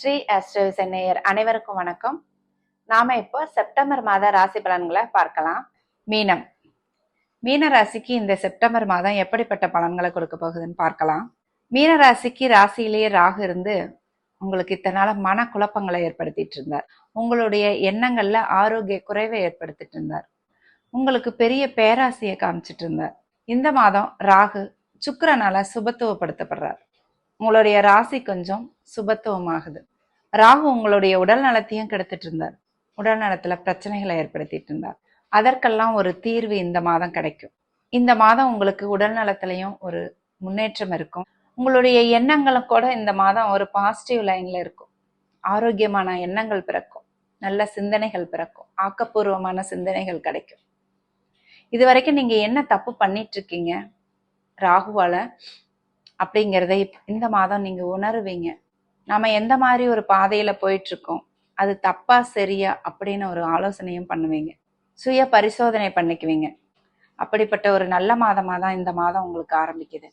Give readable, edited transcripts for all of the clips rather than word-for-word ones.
ஸ்ரீ அஸ்ட்ரோவிசன் நேயர் அனைவருக்கும் வணக்கம். நாம இப்போ செப்டம்பர் மாத ராசி பலன்களை பார்க்கலாம். மீன ராசிக்கு இந்த செப்டம்பர் மாதம் எப்படிப்பட்ட பலன்களை கொடுக்க போகுதுன்னு பார்க்கலாம். மீன ராசிக்கு ராசியிலேயே ராகு இருந்து உங்களுக்கு இத்தனை நாள மன குழப்பங்களை ஏற்படுத்திட்டு இருந்தார். உங்களுடைய எண்ணங்கள்ல ஆரோக்கிய குறைவை ஏற்படுத்திட்டு இருந்தார். உங்களுக்கு பெரிய பேராசையை காமிச்சிட்டு இருந்தார். இந்த மாதம் ராகு சுக்கிரனால சுபத்துவப்படுத்தப்படுறார். உங்களுடைய ராசி கொஞ்சம் சுபத்துவமாகுது. ராகு உங்களுடைய உடல் நலத்தையும் கெடுத்துட்டு இருந்தார். உடல் நலத்துல பிரச்சனைகளை ஏற்படுத்திட்டு இருந்தார். அதற்கெல்லாம் ஒரு தீர்வு இந்த மாதம் கிடைக்கும். இந்த மாதம் உங்களுக்கு உடல் நலத்திலையும் ஒரு முன்னேற்றம் இருக்கும். உங்களுடைய எண்ணங்களும் கூட இந்த மாதம் ஒரு பாசிட்டிவ் லைன்ல இருக்கும். ஆரோக்கியமான எண்ணங்கள் பிறக்கும். நல்ல சிந்தனைகள் பிறக்கும். ஆக்கப்பூர்வமான சிந்தனைகள் கிடைக்கும். இது வரைக்கும் நீங்க என்ன தப்பு பண்ணிட்டு இருக்கீங்க ராகுவால அப்படிங்கிறத இந்த மாதம் நீங்க உணருவீங்க. நாம எந்த மாதிரி ஒரு பாதையில போயிட்டு இருக்கோம், அது தப்பா சரியா அப்படின்னு ஒரு ஆலோசனையும் பண்ணுவீங்க. சுய பரிசோதனை பண்ணிக்குவீங்க. அப்படிப்பட்ட ஒரு நல்ல மாதமா தான் இந்த மாதம் உங்களுக்கு ஆரம்பிக்குது.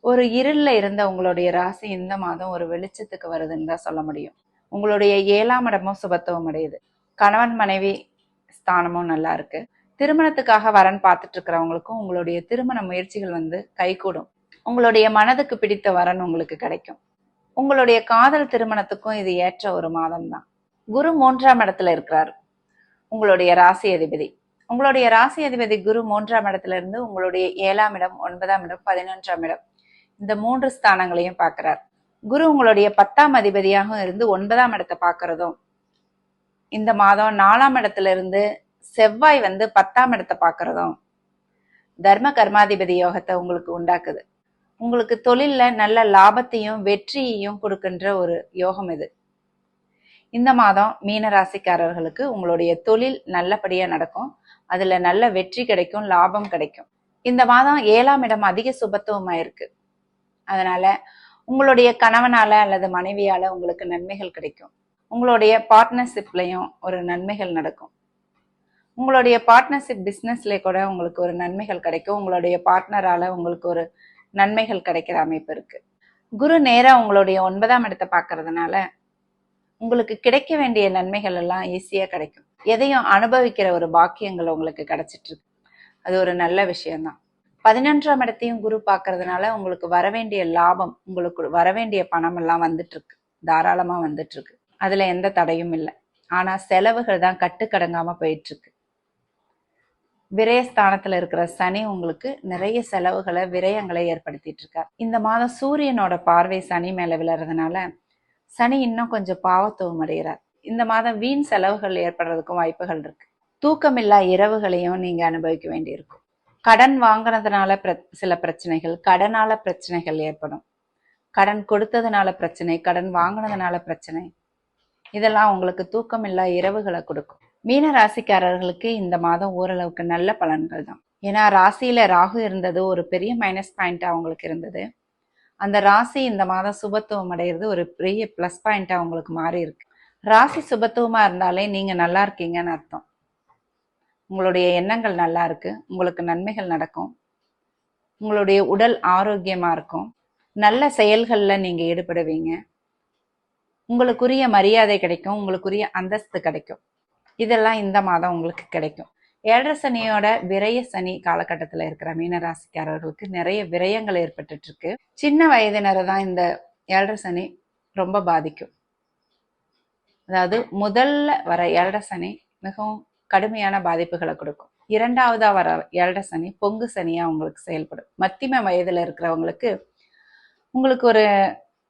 ஒரு இருள்ல இருந்த உங்களுடைய ராசி இந்த மாதம் ஒரு வெளிச்சத்துக்கு வருதுன்னு தான் சொல்ல முடியும். உங்களுடைய 7ஆம் இடமும் சுபத்துவம் அடையுது. கணவன் மனைவி ஸ்தானமும் நல்லா இருக்கு. திருமணத்துக்காக வரன் பார்த்துட்டு இருக்கிறவங்களுக்கும் உங்களுடைய திருமண முயற்சிகள் கைகூடும். உங்களுடைய மனதுக்கு பிடித்த வரன் உங்களுக்கு கிடைக்கும். உங்களுடைய காதல் திருமணத்துக்கும் இது ஏற்ற ஒரு மாதம் தான். குரு 3ஆம் இடத்துல இருக்கிறார். உங்களுடைய ராசி அதிபதி. உங்களுடைய ராசி அதிபதி குரு 3ஆம் இடத்துல இருந்து உங்களுடைய 7ஆம் இடம், 9ஆம் இடம், 11ஆம் இடம் இந்த 3 ஸ்தானங்களையும் பார்க்கிறார். குரு உங்களுடைய 10ஆம் அதிபதியாகவும் இருந்து 9ஆம் இடத்தை பார்க்கறதும், இந்த மாதம் 4ஆம் இடத்துல இருந்து செவ்வாய் 10ஆம் இடத்தை பார்க்கறதும் தர்ம கர்மாதிபதி யோகத்தை உங்களுக்கு உண்டாக்குது. உங்களுக்கு தொழில்ல நல்ல லாபத்தையும் வெற்றியையும் கொடுக்கின்ற ஒரு யோகம் இது. இந்த மாதம் மீன ராசிக்காரர்களுக்கு உங்களுடைய தொழில் நல்லபடியா நடக்கும். அதுல நல்ல வெற்றி கிடைக்கும், லாபம் கிடைக்கும். இந்த மாதம் 7ஆம் இடம் அதிக சுபத்துவமா இருக்கு. அதனால உங்களுடைய கணவனால அல்லது மனைவியால உங்களுக்கு நன்மைகள் கிடைக்கும். உங்களுடைய பார்ட்னர்ஷிப்லயும் ஒரு நன்மைகள் நடக்கும். உங்களுடைய பார்ட்னர்ஷிப் பிசினஸ்ல கூட உங்களுக்கு ஒரு நன்மைகள் கிடைக்கும். உங்களுடைய பார்ட்னரால உங்களுக்கு ஒரு நன்மைகள் கிடைக்கிற அமைப்பு இருக்கு. குரு நேரா உங்களுடைய 9ஆம் இடத்தை பார்க்கறதுனால உங்களுக்கு கிடைக்க வேண்டிய நன்மைகள் எல்லாம் ஈஸியா கிடைக்கும். எதையும் அனுபவிக்கிற ஒரு பாக்கியங்கள் உங்களுக்கு கிடைச்சிட்டு இருக்கு. அது ஒரு நல்ல விஷயம்தான். 11ஆம் இடத்தையும் குரு பார்க்கறதுனால உங்களுக்கு வரவேண்டிய லாபம், உங்களுக்கு வரவேண்டிய பணம் எல்லாம் வந்துட்டு இருக்கு. தாராளமா வந்துட்டு இருக்கு. அதுல எந்த தடையும் இல்லை. ஆனா செலவுகள் தான் கட்டுக்கடங்காம போயிட்டு இருக்கு. விரயஸ்தானத்துல இருக்கிற சனி உங்களுக்கு நிறைய செலவுகளை, விரயங்களை ஏற்படுத்திட்டு இருக்கார். இந்த மாதம் சூரியனோட பார்வை சனி மேல விழுறதுனால சனி இன்னும் கொஞ்சம் பாவத்துவம் அடைகிறார். இந்த மாதம் வீண் செலவுகள் ஏற்படுறதுக்கும் வாய்ப்புகள் இருக்கு. தூக்கமில்லா இரவுகளையும் நீங்க அனுபவிக்க வேண்டியிருக்கும். கடன் வாங்கினதுனால சில பிரச்சனைகள், கடனால பிரச்சனைகள் ஏற்படும். கடன் கொடுத்ததுனால பிரச்சனை, கடன் வாங்கினதுனால பிரச்சனை, இதெல்லாம் உங்களுக்கு தூக்கமில்லா இரவுகளை கொடுக்கும். மீன ராசிக்காரர்களுக்கு இந்த மாதம் ஓரளவுக்கு நல்ல பலன்கள் தான். ஏன்னா ராசியில ராகு இருந்தது ஒரு பெரிய மைனஸ் பாயிண்டா அவங்களுக்கு இருந்தது. அந்த ராசி இந்த மாதம் சுபத்துவம் அடைகிறது ஒரு பெரிய பிளஸ் பாயிண்டா உங்களுக்கு மாறி இருக்கு. ராசி சுபத்துவமா இருந்தாலே நீங்க நல்லா இருக்கீங்கன்னு அர்த்தம். உங்களுடைய எண்ணங்கள் நல்லா இருக்கு. உங்களுக்கு நன்மைகள் நடக்கும். உங்களுடைய உடல் ஆரோக்கியமா இருக்கும். நல்ல செயல்கள்ல நீங்க ஈடுபடுவீங்க. உங்களுக்குரிய மரியாதை கிடைக்கும். உங்களுக்குரிய அந்தஸ்து கிடைக்கும். இதெல்லாம் இந்த மாதம் உங்களுக்கு கிடைக்கும். 7 சனியோட விரய சனி காலகட்டத்துல இருக்கிற மீனராசிக்காரர்களுக்கு நிறைய விரயங்கள் ஏற்பட்டு இருக்கு. சின்ன வயதினரை தான் இந்த 7 சனி ரொம்ப பாதிக்கும். அதாவது முதல்ல வர 7 சனி மிகவும் கடுமையான பாதிப்புகளை கொடுக்கும். 2ஆவதா வர 7 சனி பொங்கு சனியா உங்களுக்கு செயல்படும். மத்தியம வயதுல இருக்கிறவங்களுக்கு உங்களுக்கு ஒரு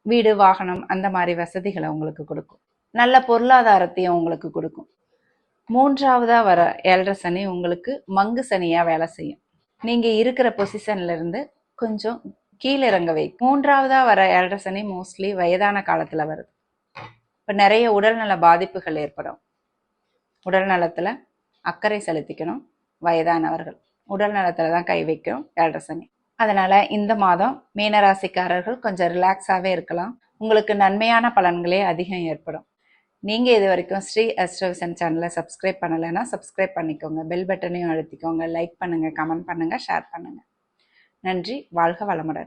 வீடு, வாகனம் அந்த மாதிரி வசதிகளை உங்களுக்கு கொடுக்கும். நல்ல பொருளாதாரத்தையும் உங்களுக்கு கொடுக்கும். 3ஆவதா வர 7 சனி உங்களுக்கு மங்கு சனியா வேலை செய்யும். நீங்க இருக்கிற பொசிஷன்ல இருந்து கொஞ்சம் கீழிறங்க வைக்கும். 3ஆவதா வர 7 சனி மோஸ்ட்லி வயதான காலத்துல வருது. இப்ப நிறைய உடல்நல பாதிப்புகள் ஏற்படும். உடல் நலத்துல அக்கறை செலுத்திக்கணும். வயதானவர்கள் உடல் நலத்துலதான் கை வைக்கணும் 7 சனி. அதனால இந்த மாதம் மீனராசிக்காரர்கள் கொஞ்சம் ரிலாக்ஸாவே இருக்கலாம். உங்களுக்கு நன்மையான பலன்களே அதிகம் ஏற்படும். நீங்க இது வரைக்கும் ஸ்ரீ அஸ்ட்ரோவிசன் சேனலை சப்ஸ்கிரைப் பண்ணலைன்னா சப்ஸ்கிரைப் பண்ணிக்கோங்க. பெல் பட்டனையும் அழுத்திக்கோங்க. லைக் பண்ணுங்க, கமெண்ட் பண்ணுங்க, ஷேர் பண்ணுங்க. நன்றி. வாழ்க வளமுடன்.